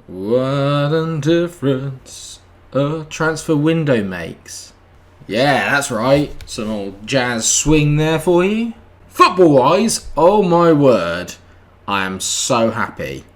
What a difference a transfer window makes. Yeah, that's right. Some old jazz swing there for you. Football-wise, oh my word, I am so happy.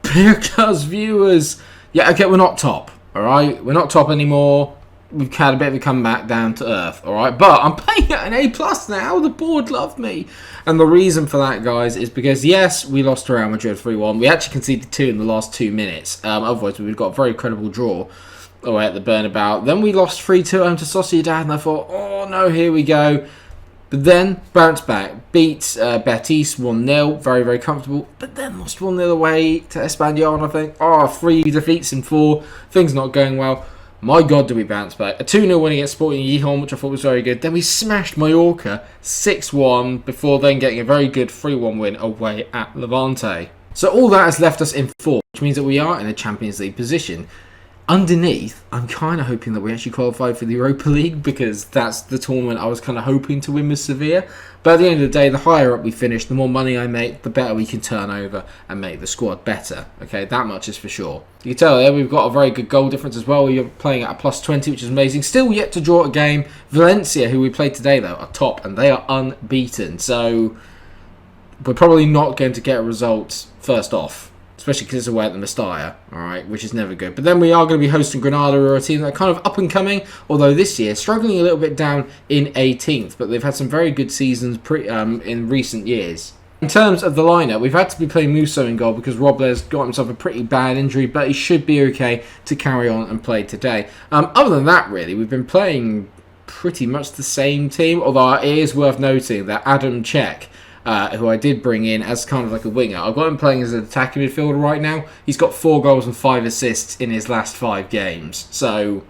Because viewers, yeah, okay, we're not top, alright? We're not top anymore. We've had a bit of a comeback down to earth, alright? But I'm playing at an A+ now. The board love me. And the reason for that, guys, is because, yes, we lost to Real Madrid 3-1. We actually conceded 2 in the last 2 minutes. Otherwise, we would have got a very credible draw away at the Bernabeu. Then we lost 3-2 home to Sociedad, and I thought, oh, no, here we go. But then, bounced back, beat Betis 1-0, very, very comfortable. But then lost 1-0 away to Espanyol, and I think, 3 defeats in 4, things not going well. My God, do we bounce back. A 2-0 win against Sporting Gijón, which I thought was very good. Then we smashed Mallorca 6-1, before then getting a very good 3-1 win away at Levante. So all that has left us in 4th, which means that we are in a Champions League position. Underneath, I'm kind of hoping that we actually qualify for the Europa League, because that's the tournament I was kind of hoping to win with Sevilla. But at the end of the day, the higher up we finish, the more money I make, the better we can turn over and make the squad better. Okay, that much is for sure. You can tell there we've got a very good goal difference as well. We're playing at a +20, which is amazing. Still yet to draw a game. Valencia, who we played today, though, are top, and they are unbeaten. So we're probably not going to get a result first off, especially because it's away at the Mestalla, alright, which is never good. But then we are going to be hosting Granada, who are a team that are kind of up and coming, although this year struggling a little bit down in 18th, but they've had some very good seasons in recent years. In terms of the lineup, we've had to be playing Musso in goal because Robles got himself a pretty bad injury, but he should be okay to carry on and play today. Other than that, really, we've been playing pretty much the same team, although it is worth noting that Adam Cech, who I did bring in as kind of like a winger. I've got him playing as an attacking midfielder right now. He's got 4 goals and 5 assists in his last 5 games. So,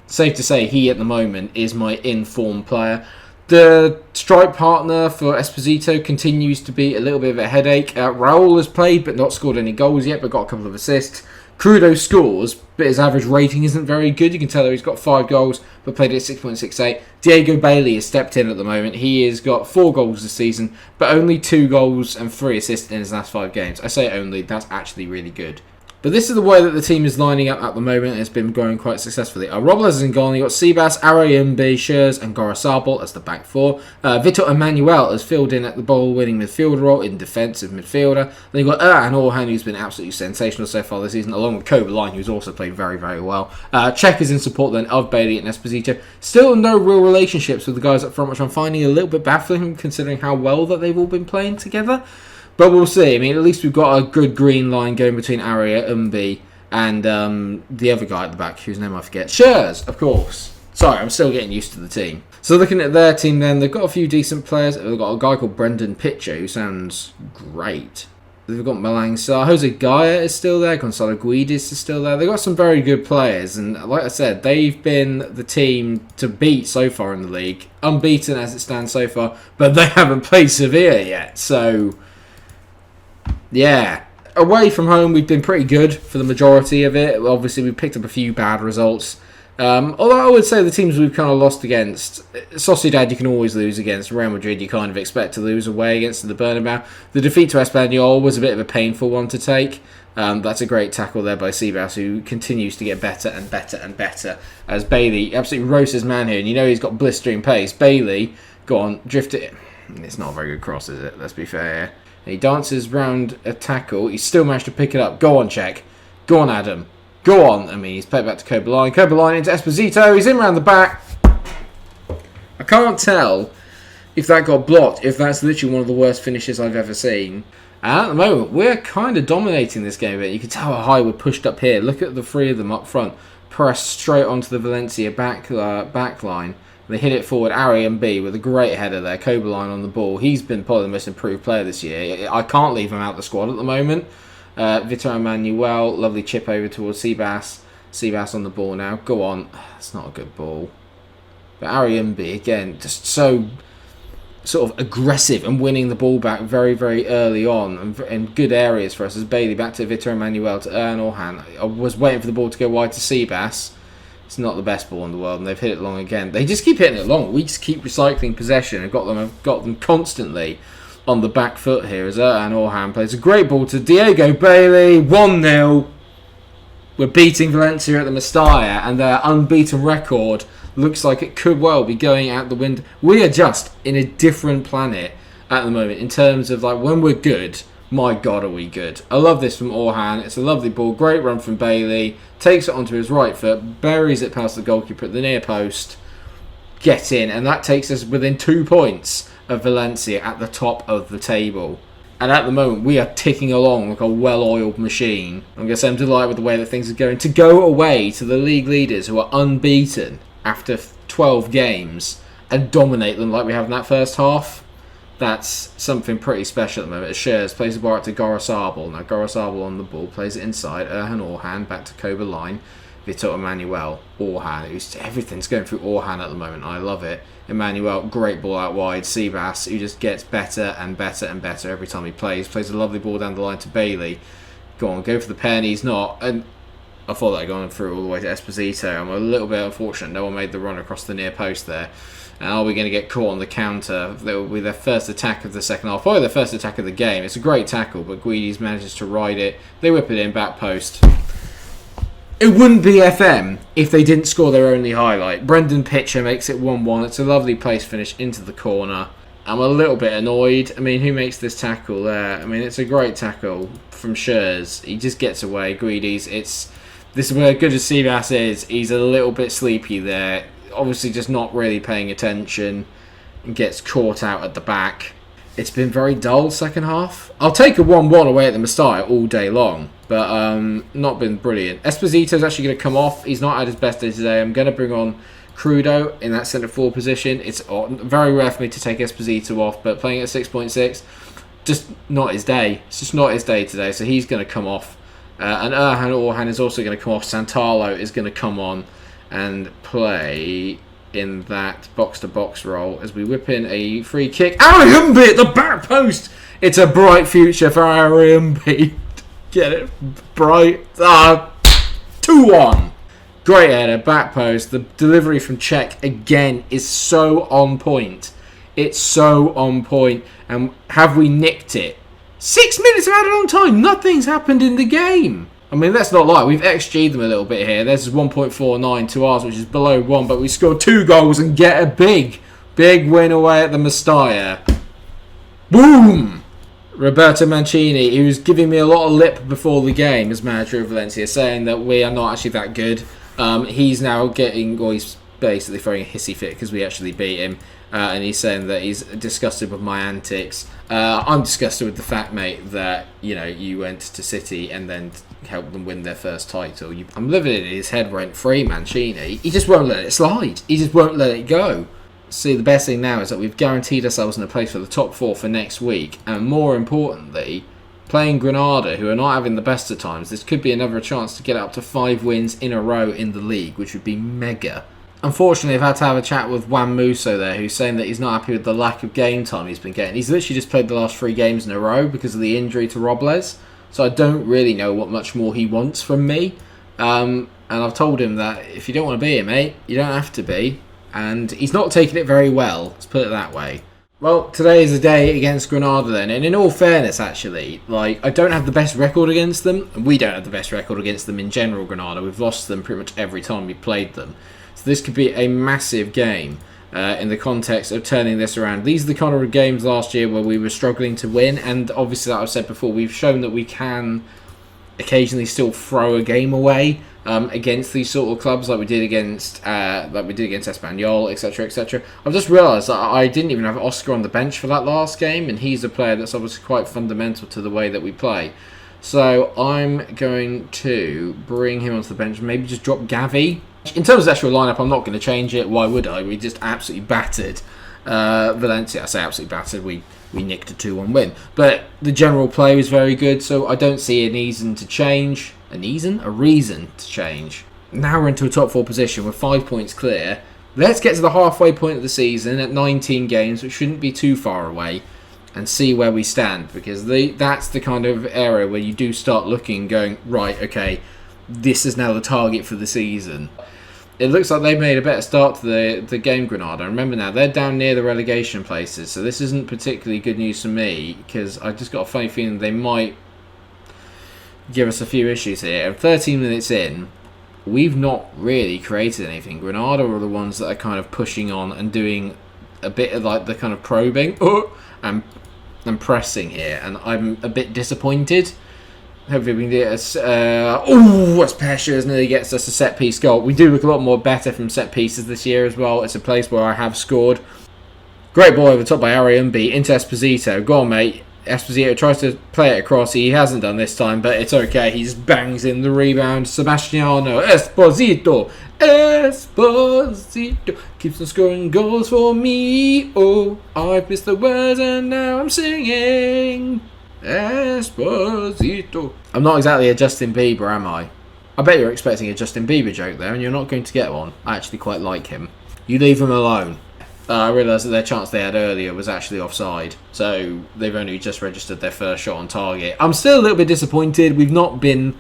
safe to say, he at the moment is my in-form player. The strike partner for Esposito continues to be a little bit of a headache. Raul has played but not scored any goals yet, but got a couple of assists. Crudo scores, but his average rating isn't very good. You can tell that he's got 5 goals, but played at 6.68. Diego Bailey has stepped in at the moment. He has got 4 goals this season, but only 2 goals and 3 assists in his last 5 games. I say only, that's actually really good. But this is the way that the team is lining up at the moment, and it's been going quite successfully. Robles is in goal, and you've got Sebas, Arayembe, Schurz, and Gorosabal as the back 4. Vitor Emmanuel has filled in at the ball-winning midfielder role in defensive midfielder. Then you've got Erhan Orhan, who's been absolutely sensational so far this season, along with Koberline, who's also played very, very well. Cech is in support then of Bailey and Esposito. Still no real relationships with the guys up front, which I'm finding a little bit baffling, considering how well that they've all been playing together. But we'll see. I mean, at least we've got a good green line going between Aria, Umbi, and the other guy at the back, whose name I forget. Schurz, of course. Sorry, I'm still getting used to the team. So looking at their team then, they've got a few decent players. They've got a guy called Brendan Pitcher, who sounds great. They've got Malang Sarr. Jose Gaia is still there. Gonzalo Guedes is still there. They've got some very good players. And like I said, they've been the team to beat so far in the league. Unbeaten as it stands so far. But they haven't played Sevilla yet. So, yeah. Away from home, we've been pretty good for the majority of it. Obviously, we picked up a few bad results. Although I would say the teams we've kind of lost against, Sociedad you can always lose against, Real Madrid you kind of expect to lose away against the Bernabeu. The defeat to Espanyol was a bit of a painful one to take. That's a great tackle there by Sebas, who continues to get better and better and better as Bailey absolutely roasts his man here. And you know he's got blistering pace. Bailey, go on, drift it. It's not a very good cross, is it? Let's be fair. He dances round a tackle. He's still managed to pick it up. Go on, Cech. Go on, Adam. Go on. I mean, he's played back to Koberline. Koberline into Esposito. He's in round the back. I can't tell if that got blocked, if that's literally one of the worst finishes I've ever seen. And at the moment, we're kind of dominating this game a bit. You can tell how high we're pushed up here. Look at the 3 of them up front. Press straight onto the Valencia back line. They hit it forward. Ari and B with a great header there. Koberline on the ball. He's been probably the most improved player this year. I can't leave him out the squad at the moment. Vitor Emmanuel, lovely chip over towards Sebas. Sebas on the ball now. Go on. That's not a good ball. But Ari and B again, just so sort of aggressive and winning the ball back very, very early on and good areas for us as Bailey back to Vitor Emmanuel to Orhan. I was waiting for the ball to go wide to Seabass. It's not the best ball in the world, and they've hit it long again. They just keep hitting it long. We just keep recycling possession and got them constantly on the back foot here as Orhan plays a great ball to Diego Bailey. 1-0. We're beating Valencia at the Mestalla, and their unbeaten record looks like it could well be going out the window. We are just in a different planet at the moment in terms of like when we're good. My God, are we good? I love this from Orhan. It's a lovely ball. Great run from Bailey. Takes it onto his right foot. Buries it past the goalkeeper at the near post. Get in. And that takes us within 2 points of Valencia at the top of the table. And at the moment, we are ticking along like a well-oiled machine. I'm going to say I'm delighted with the way that things are going. To go away to the league leaders who are unbeaten after 12 games and dominate them like we have in that first half, that's something pretty special at the moment. As Shares plays the ball out to Gorosabal. Now Gorosabal on the ball, plays it inside. Orhan back to Koba line. Vitor Emmanuel. Orhan. Everything's going through Orhan at the moment. I love it. Emmanuel, great ball out wide. Seabass, who just gets better and better and better every time he plays. Plays a lovely ball down the line to Bailey. Go for the pen. He's not. And I thought that had gone through all the way to Esposito. I'm a little bit unfortunate. No one made the run across the near post there. And are we going to get caught on the counter? That will be their first attack of the second half. Probably their first attack of the game. It's a great tackle, but Guides manages to ride it. They whip it in, back post. It wouldn't be FM if they didn't score their only highlight. Brendan Pitcher makes it 1-1. It's a lovely place finish into the corner. I'm a little bit annoyed. I mean, who makes this tackle there? I mean, it's a great tackle from Schurz. He just gets away. Guides, this is where good as Seabass is. He's a little bit sleepy there. Obviously just not really paying attention and gets caught out at the back. It's been very dull second half. I'll take a 1-1 away at the Mestalla all day long, but not been brilliant. Esposito's actually going to come off. He's not at his best day today. I'm going to bring on Crudo in that centre forward position. It's very rare for me to take Esposito off, but playing at 6.6, just not his day. It's just not his day today, so he's going to come off. And Orhan is also going to come off. Santalo is going to come on and play in that box-to-box role as we whip in a free kick. Ariumbi at the back post! It's a bright future for Ariumbi. Get it? Bright. 2-1. Great header, back post. The delivery from Czech, again, is so on point. It's so on point. And have we nicked it? 6 minutes of added on time. Nothing's happened in the game. I mean, let's not lie. We've XG'd them a little bit here. There's 1.49 to ours, which is below 1. But we scored 2 goals and get a big win away at the Mestalla. Boom! Roberto Mancini, he was giving me a lot of lip before the game as manager of Valencia, saying that we are not actually that good. He's now he's basically throwing a hissy fit because we actually beat him. And he's saying that he's disgusted with my antics. I'm disgusted with the fact, mate, that you went to City and then helped them win their first title. I'm living in his head rent-free, Mancini. He just won't let it slide. He just won't let it go. See, the best thing now is that we've guaranteed ourselves in a place for the top 4 for next week. And more importantly, playing Granada, who are not having the best of times, this could be another chance to get up to 5 wins in a row in the league, which would be mega. Unfortunately, I've had to have a chat with Juan Musso there, who's saying that he's not happy with the lack of game time he's been getting. He's literally just played the last 3 games in a row because of the injury to Robles. So I don't really know what much more he wants from me. And I've told him that if you don't want to be here, mate, you don't have to be. And he's not taking it very well, let's put it that way. Well, today is a day against Granada then. And in all fairness, actually, I don't have the best record against them. And we don't have the best record against them in general, Granada. We've lost them pretty much every time we played them. So this could be a massive game in the context of turning this around. These are the kind of games last year where we were struggling to win, and obviously, like I've said before, we've shown that we can occasionally still throw a game away against these sort of clubs, like we did against Espanyol, etc., etc. I've just realised that I didn't even have Oscar on the bench for that last game, and he's a player that's obviously quite fundamental to the way that we play. So I'm going to bring him onto the bench, maybe just drop Gavi. In terms of the actual lineup, I'm not going to change it. Why would I? We just absolutely battered Valencia. I say absolutely battered. We nicked a 2-1 win. But the general play was very good, so I don't see a reason to change. A reason to change. Now we're into a top 4 position. We're 5 points clear. Let's get to the halfway point of the season at 19 games, which shouldn't be too far away, and see where we stand, because that's the kind of area where you do start looking, going, right, okay, this is now the target for the season. It looks like they've made a better start to the game, Granada. Remember now, they're down near the relegation places, so this isn't particularly good news for me, because I just got a funny feeling they might give us a few issues here. And 13 minutes in, we've not really created anything. Granada are the ones that are kind of pushing on and doing a bit of like the kind of probing and pressing here, and I'm a bit disappointed. Hopefully we can get us... that's Pescia's nearly gets us a set-piece goal. We do look a lot more better from set-pieces this year as well. It's a place where I have scored. Great ball over the top by Ariumbi into Esposito. Go on, mate. Esposito tries to play it across. He hasn't done this time, but it's okay. He just bangs in the rebound. Sebastiano Esposito. Esposito keeps on scoring goals for me. Oh, I've missed the words and now I'm singing. Esposito. I'm not exactly a Justin Bieber, am I? I bet you're expecting a Justin Bieber joke there, and you're not going to get one. I actually quite like him. You leave him alone. I realised that their chance they had earlier was actually offside, so they've only just registered their first shot on target. I'm still a little bit disappointed. We've not been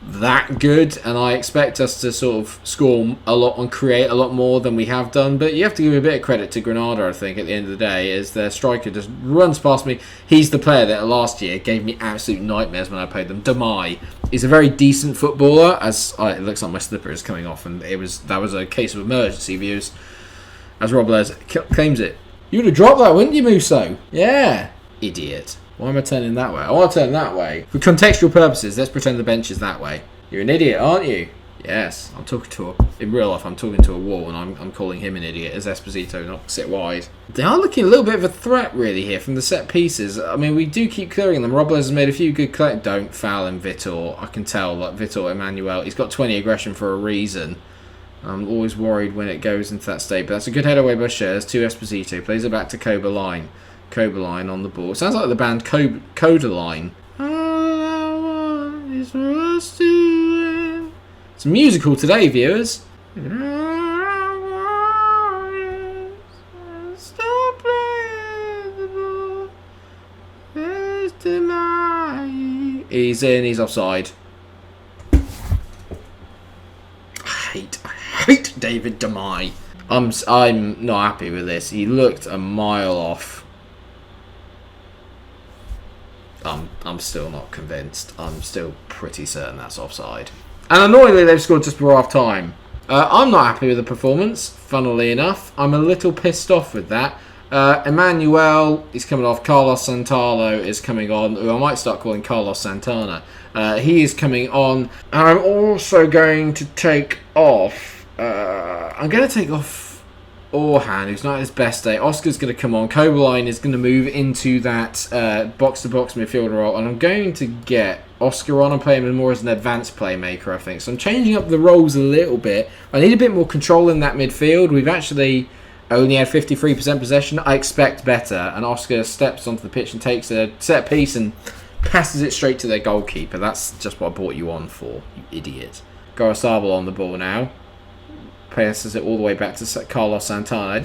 that good, and I expect us to sort of score a lot and create a lot more than we have done, but you have to give a bit of credit to Granada, I think, at the end of the day, as their striker just runs past me. He's the player that last year gave me absolute nightmares when I played them. Demai is a very decent footballer, as it looks like my slipper is coming off, and that was a case of emergency views, as Robles claims it. You would have dropped that, wouldn't you, Musso? Yeah. Idiot. Why am I turning that way? I want to turn that way. For contextual purposes, let's pretend the bench is that way. You're an idiot, aren't you? Yes. In real life, I'm talking to a wall, and I'm calling him an idiot as Esposito not sit wide. They are looking a little bit of a threat, really, here from the set pieces. I mean, we do keep clearing them. Robles has made a few good clear. Don't foul him, Vitor. I can tell, like, Vitor Emmanuel, he's got 20 aggression for a reason. I'm always worried when it goes into that state, but that's a good head away by Shares to Esposito. Plays it back to Coberline. Coberline on the ball. Sounds like the band Codaline. It's musical today, viewers. He's in, he's offside. I hate David Demai. I'm not happy with this. He looked a mile off. I'm still not convinced. I'm still pretty certain that's offside. And annoyingly, they've scored just before half time. I'm not happy with the performance, funnily enough. I'm a little pissed off with that. Emmanuel is coming off. Carlos Santalo is coming on, who I might start calling Carlos Santana. He is coming on. And I'm also going to take off... I'm going to take off Orhan, who's not at his best day. Oscar's going to come on. Coberline is going to move into that box-to-box midfielder role. And I'm going to get Oscar on and play him more as an advanced playmaker, I think. So I'm changing up the roles a little bit. I need a bit more control in that midfield. We've actually only had 53% possession. I expect better. And Oscar steps onto the pitch and takes a set piece and passes it straight to their goalkeeper. That's just what I brought you on for, you idiot. Gorosabal on the ball now. Passes it all the way back to Carlos Santana.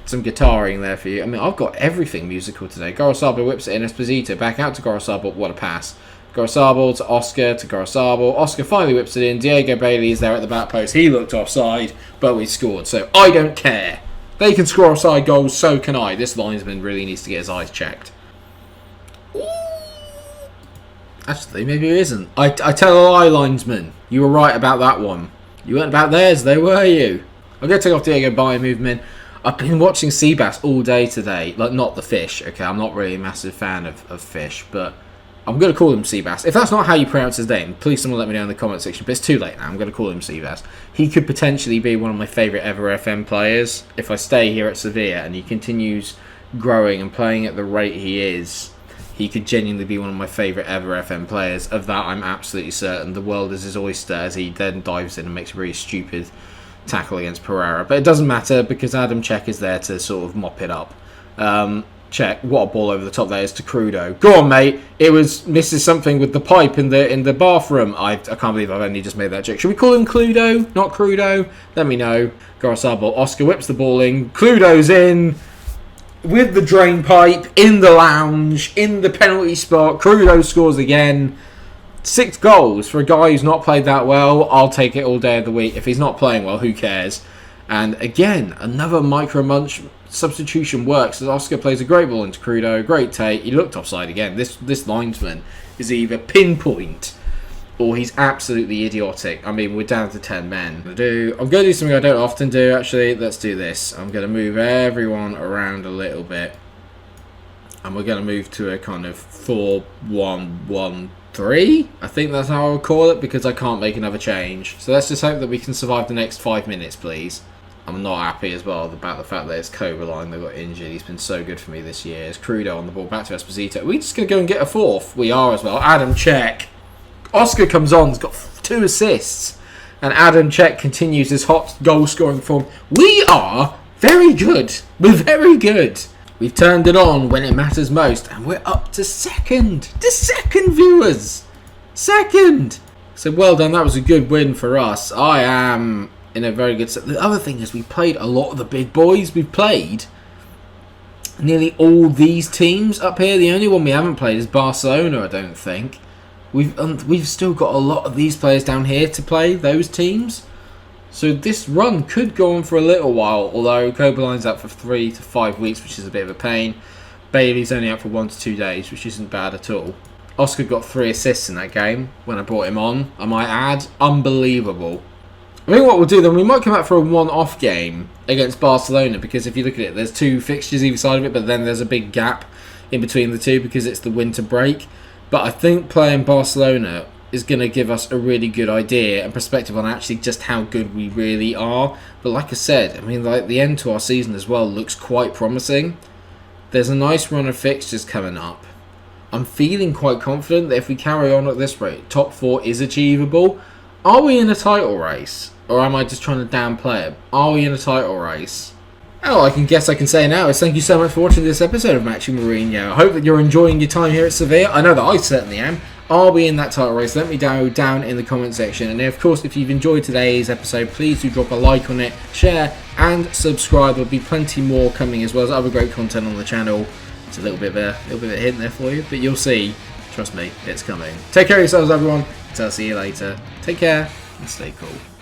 Some guitaring there for you. I mean, I've got everything musical today. Gorosabal whips it in. Esposito back out to Gorosabal. What a pass. Gorosabal to Oscar to Gorosabal. Oscar finally whips it in. Diego Bailey is there at the back post. He looked offside, but we scored. So I don't care. They can score offside goals, so can I. This linesman really needs to get his eyes checked. Actually, maybe it isn't. I tell a lie, linesman. You were right about that one. You weren't about theirs, though, were you? I'm going to take off Diego Bailey movement. I've been watching Seabass all day today. Like, not the fish, okay? I'm not really a massive fan of fish, but I'm going to call him Seabass. If that's not how you pronounce his name, please someone let me know in the comment section. But it's too late now. I'm going to call him Seabass. He could potentially be one of my favourite ever FM players if I stay here at Sevilla and he continues growing and playing at the rate he is. He could genuinely be one of my favourite ever FM players. Of that, I'm absolutely certain. The world is his oyster as he then dives in and makes a really stupid tackle against Pereira. But it doesn't matter because Adam Cech is there to sort of mop it up. check. What a ball over the top there is to Crudo. Go on, mate. It was misses something with the pipe in the bathroom. I can't believe I've only just made that check. Should we call him Cluedo, not Crudo? Let me know. Garasabal. Oscar whips the ball in. Cluedo's in with the drain pipe in the lounge, in the penalty spot. Crudo scores again. 6 goals for a guy who's not played that well. I'll take it all day of the week. If he's not playing well, who cares? And again, another Munch substitution works as Oscar plays a great ball into Crudo. Great take. He looked offside again. This linesman is either pinpoint or he's absolutely idiotic. I mean, we're down to 10 men. I'm going to do something I don't often do, actually. Let's do this. I'm going to move everyone around a little bit. And we're going to move to a kind of 4-1-1-3. I think that's how I would call it, because I can't make another change. So let's just hope that we can survive the next 5 minutes, please. I'm not happy as well about the fact that it's Kovaline that got injured. He's been so good for me this year. It's Crudo on the ball, back to Esposito. Are we just going to go and get a 4th? We are as well. Adam Cech. Oscar comes on, he's got 2 assists. And Adam Cech continues his hot goal-scoring form. We are very good. We're very good. We've turned it on when it matters most, and we're up to second. To second, viewers. Second. So well done. That was a good win for us. I am in a very good set. The other thing is we played a lot of the big boys. We've played nearly all these teams up here. The only one we haven't played is Barcelona, I don't think. We've still got a lot of these players down here to play, those teams. So this run could go on for a little while, although Kobeline's out for 3 to 5 weeks, which is a bit of a pain. Bailey's only out for 1 to 2 days, which isn't bad at all. Oscar got 3 assists in that game when I brought him on, I might add. Unbelievable. I think what we'll do then, we might come out for a one-off game against Barcelona, because if you look at it, there's 2 fixtures either side of it, but then there's a big gap in between the two because it's the winter break. But I think playing Barcelona is going to give us a really good idea and perspective on actually just how good we really are. But like I said, I mean, like the end to our season as well looks quite promising. There's a nice run of fixtures coming up. I'm feeling quite confident that if we carry on at this rate, top 4 is achievable. Are we in a title race? Or am I just trying to downplay it? Are we in a title race? All I can say now is thank you so much for watching this episode of Matching Mourinho. I hope that you're enjoying your time here at Sevilla. I know that I certainly am. Are we in that title race? Let me know down in the comment section. And of course, if you've enjoyed today's episode, please do drop a like on it, share and subscribe. There'll be plenty more coming, as well as other great content on the channel. It's a little bit of a hint there for you, but you'll see. Trust me, it's coming. Take care of yourselves, everyone. Until I see you later. Take care and stay cool.